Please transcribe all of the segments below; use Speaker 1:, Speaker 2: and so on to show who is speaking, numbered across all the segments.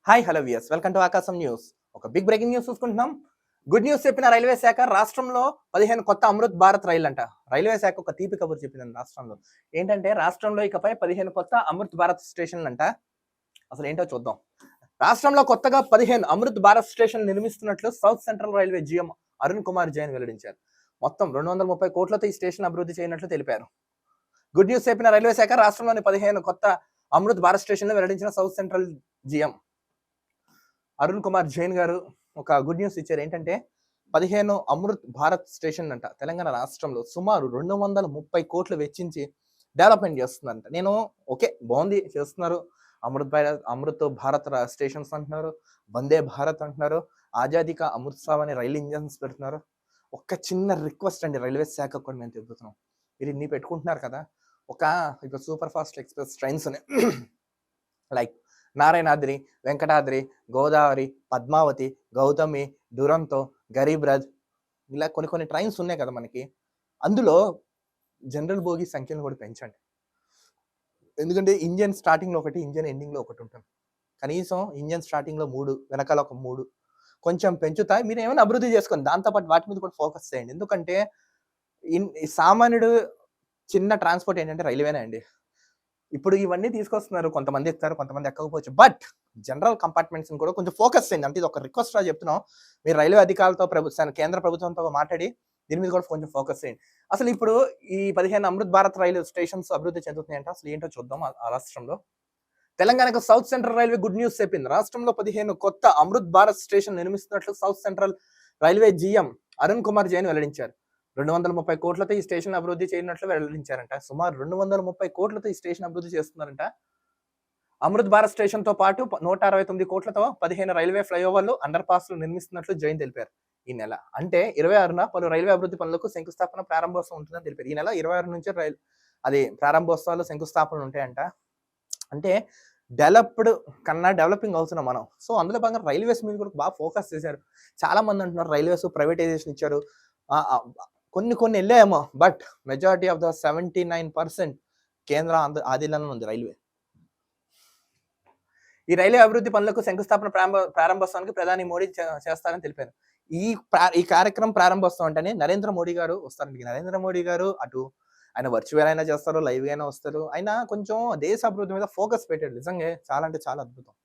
Speaker 1: Hi hello viewers welcome to Aakasam news. ఒక big breaking news చూసుకుంటున్నాం. Good news చెప్పిన railway శాఖ రాష్ట్రంలో 15 కొత్త అమృత్ భారత్ రైలు అంట. రైల్వే శాఖ ఒక తీపి కబురు చెప్పింది రాష్ట్రంలో. ఏంటంటే రాష్ట్రంలో ఇకపై 15 కొత్త అమృత్ భారత్ స్టేషన్లు అంట. అసలు ఏంటో చూద్దాం. రాష్ట్రంలో కొత్తగా 15 అమృత్ భారత్ స్టేషన్ నిర్మిస్తున్నట్లు south central railway GM Arun Kumar Jain వెల్లడించారు. మొత్తం 230 కోట్లతో ఈ స్టేషన్ అభివృద్ధి చేయనట్లు తెలిపారు. గుడ్ న్యూస్ చెప్పిన రైల్వే శాఖ రాష్ట్రంలోని 15 కొత్త అమృత్ భారత్ స్టేషన్లు వెల్లడించిన south central GM Arun Kumar Jain గారు ఒక గుడ్ న్యూస్ ఇచ్చారు. ఏంటంటే 15 అమృత్ భారత్ స్టేషన్ అంట తెలంగాణ రాష్ట్రంలో సుమారు 230 కోట్లు వెచ్చించి డెవలప్మెంట్ చేస్తుందంట. నేను ఓకే బాగుంది చేస్తున్నారు. అమృత్ భారత్ స్టేషన్స్ అంటున్నారు, వందే భారత్ అంటున్నారు, ఆజాదీ కా అమృత్ సావ్ అనే రైలు ఇంజన్స్ పెడుతున్నారు. ఒక చిన్న రిక్వెస్ట్ అండి రైల్వే శాఖ కూడా మేము చెబుతున్నాం. మీరు ఇన్ని పెట్టుకుంటున్నారు కదా, ఒక ఇప్పుడు super fast express trains like Narayanadri, Venkatadri, Godavari, Padmavati, Gautami, Duronto, Garib Rath ఇలా కొన్ని ట్రైన్స్ ఉన్నాయి కదా మనకి. అందులో జనరల్ బోగి సంఖ్యను కూడా పెంచండి. ఎందుకంటే ఇంజన్ స్టార్టింగ్లో ఒకటి, ఇంజన్ ఎండింగ్లో ఒకటి ఉంటుంది. కనీసం ఇంజన్ స్టార్టింగ్లో 3, వెనకాల ఒక 3 కొంచెం పెంచుతా. మీరు ఏమైనా అభివృద్ధి చేసుకోండి, దాంతోపాటు వాటి మీద కూడా ఫోకస్ చేయండి. ఎందుకంటే సామాన్యుడు చిన్న ట్రాన్స్పోర్ట్ ఏంటంటే రైల్వేనే అండి. ఇప్పుడు ఇవన్నీ తీసుకొస్తున్నారు, కొంతమంది ఎక్కుతారు, కొంతమంది ఎక్కకపోవచ్చు. బట్ జనరల్ కంపార్ట్మెంట్స్ కూడా కొంచెం ఫోకస్ చేయండి. అంటే ఇది ఒక రిక్వెస్ట్ రా చెప్తున్నాం. మీరు రైల్వే అధికారులతో కేంద్ర ప్రభుత్వంతో మాట్లాడి దీని మీద కూడా కొంచెం ఫోకస్ చేయండి. అసలు ఇప్పుడు ఈ 15 అమృత్ భారత్ రైలు స్టేషన్స్ అభివృద్ధి చెందుతున్నాయంటే అసలు ఏంటో చూద్దాం. ఆ రాష్ట్రంలో తెలంగాణకు south central railway good news చెప్పింది. రాష్ట్రంలో 15 కొత్త అమృత్ భారత్ స్టేషన్ నిర్మిస్తున్నట్లు south central railway GM Arun Kumar Jain వెల్లడించారు. 230 కోట్లతో ఈ స్టేషన్ అభివృద్ధి చేయనట్లు వెల్లడించారంట. సుమారు 230 కోట్లతో ఈ స్టేషన్ అభివృద్ధి చేస్తున్నారంట. అమృత్ భారత్ స్టేషన్ తో పాటు 169 కోట్లతో 15 రైల్వే ఫ్లైఓవర్లు, అండర్ పాస్లు నిర్మిస్తున్నట్లు జైన్ తెలిపారు. ఈ నెల అంటే 26న పలు రైల్వే అభివృద్ధి పనులకు శంకుస్థాపన ప్రారంభోత్సవం ఉంటుందని తెలిపారు. ఈ నెల 26 నుంచి అది ప్రారంభోత్సవాలు, శంకుస్థాపనలు ఉంటాయంట. అంటే డెవలప్డ్ కన్నా డెవలపింగ్ అవుతున్నాం మనం. సో అందులో భాగంగా రైల్వేస్ మీద కూడా బాగా ఫోకస్ చేశారు. చాలా మంది అంటున్నారు రైల్వేస్ ప్రైవేటైజేషన్ ఇచ్చారు. కొన్ని వెళ్ళాయేమో, బట్ మెజారిటీ ఆఫ్ ద 79% కేంద్ర ఆధీనంలో ఉంది రైల్వే. ఈ రైల్వే అభివృద్ధి పనులకు శంకుస్థాపన ప్రారంభోత్సవానికి ప్రధాని మోడీ చేస్తారని తెలిపారు. ఈ కార్యక్రమం ప్రారంభోత్సవం అంటేనే నరేంద్ర మోడీ గారు వస్తారండి. నరేంద్ర మోడీ గారు అటు ఆయన వర్చువల్ అయినా చేస్తారు, లైవ్ అయినా వస్తారు. ఆయన కొంచెం దేశ అభివృద్ధి మీద ఫోకస్ పెట్టాడు. నిజంగా చాలా అంటే చాలా అద్భుతం.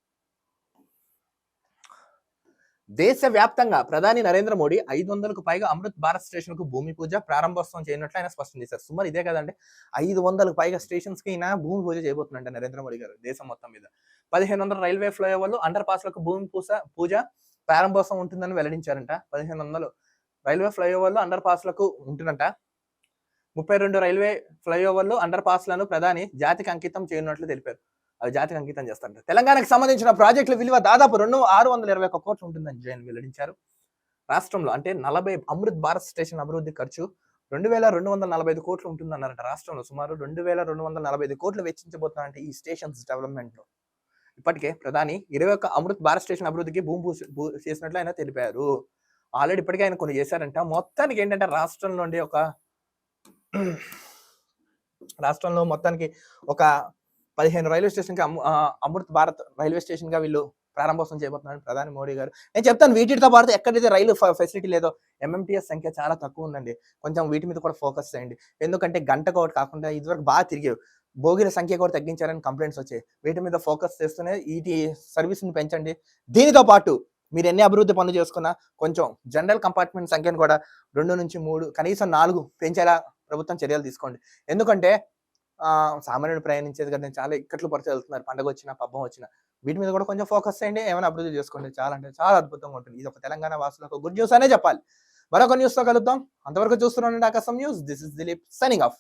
Speaker 1: దేశవ్యాప్తంగా ప్రధాని నరేంద్ర మోడీ 500కు పైగా అమృత్ భారత్ స్టేషన్ కు భూమి పూజ, ప్రారంభోత్సవం చేయనట్లు ఆయన స్పష్టం చేశారు. సుమారు ఇదే కదండి, 500కు పైగా స్టేషన్స్ కి ఆయన భూమి పూజ చేయబోతున్నట్టు నరేంద్ర మోడీ గారు దేశం మొత్తం మీద. 1500 రైల్వే ఫ్లైఓవర్లు, అండర్ పాస్లకు భూమి పూజ, ప్రారంభోత్సవం ఉంటుందని వెల్లడించారంట. 1500 రైల్వే ఫ్లైఓవర్లు, అండర్ పాస్లకు ఉంటుందంట. 32 రైల్వే ఫ్లైఓవర్లు, అండర్ పాస్లను ప్రధాని జాతికి అంకితం చేయనున్నట్లు తెలిపారు. అవి జాతికి అంకితం చేస్తారంట. తెలంగాణకు సంబంధించిన ప్రాజెక్టుల విలువ దాదాపు 621 కోట్లు ఉంటుందని జైన్ వెల్లడించారు. రాష్ట్రంలో అంటే 40 అమృత్ భారత్ స్టేషన్ అభివృద్ధి ఖర్చు 2245 కోట్లు ఉంటుందన్నారట. రాష్ట్రంలో సుమారు 2245 కోట్లు వెచ్చించబోతున్నారంటే ఈ స్టేషన్స్ డెవలప్మెంట్ లో. ఇప్పటికే ప్రధాని 21 అమృత్ భారత్ స్టేషన్ అభివృద్ధికి భూమి చేసినట్లు ఆయన తెలిపారు. ఆల్రెడీ ఇప్పటికే ఆయన కొన్ని చేశారంట. మొత్తానికి ఏంటంటే రాష్ట్రంలో మొత్తానికి ఒక 15 రైల్వే స్టేషన్ కి అమృత్ భారత్ రైల్వే స్టేషన్ గా వీళ్ళు ప్రారంభోత్సవం చేయబోతున్నారు ప్రధాని మోడీ గారు. నేను చెప్తాను, వీటితో పాటు ఎక్కడైతే రైలు ఫెసిలిటీ లేదో MMTS సంఖ్య చాలా తక్కువ ఉందండి. కొంచెం వీటి మీద కూడా ఫోకస్ చేయండి. ఎందుకంటే గంటకు ఒకటి కాకుండా ఇదివరకు బాగా తిరిగేవి, బోగిల సంఖ్య కూడా తగ్గించారని కంప్లైంట్స్ వచ్చాయి. వీటి మీద ఫోకస్ చేస్తూనే వీటి సర్వీస్ ని పెంచండి. దీనితో పాటు మీరు ఎన్ని అభివృద్ధి పనులు చేసుకున్నా కొంచెం జనరల్ కంపార్ట్మెంట్ సంఖ్యను కూడా 2 నుంచి 3 కనీసం 4 పెంచేలా ప్రభుత్వం చర్యలు తీసుకోండి. ఎందుకంటే సామాన్యుడు ప్రయాణించేది కదా, చాలా ఇక్కట్లు పరిచయం వెళ్తున్నారు. పండుగ వచ్చినా, పబ్బం వచ్చినా వీటి మీద కూడా కొంచెం ఫోకస్ చేయండి. ఏమైనా అభివృద్ధి చేసుకోండి. చాలా అంటే చాలా అద్భుతంగా ఉంటుంది. ఇది ఒక తెలంగాణ వాసులకు గుడ్ న్యూస్ అనే చెప్పాలి. మరొక న్యూస్ తో కలుద్దాం. అంతవరకు చూస్తున్నానండి ఆకాశం news. This is Dilip signing off.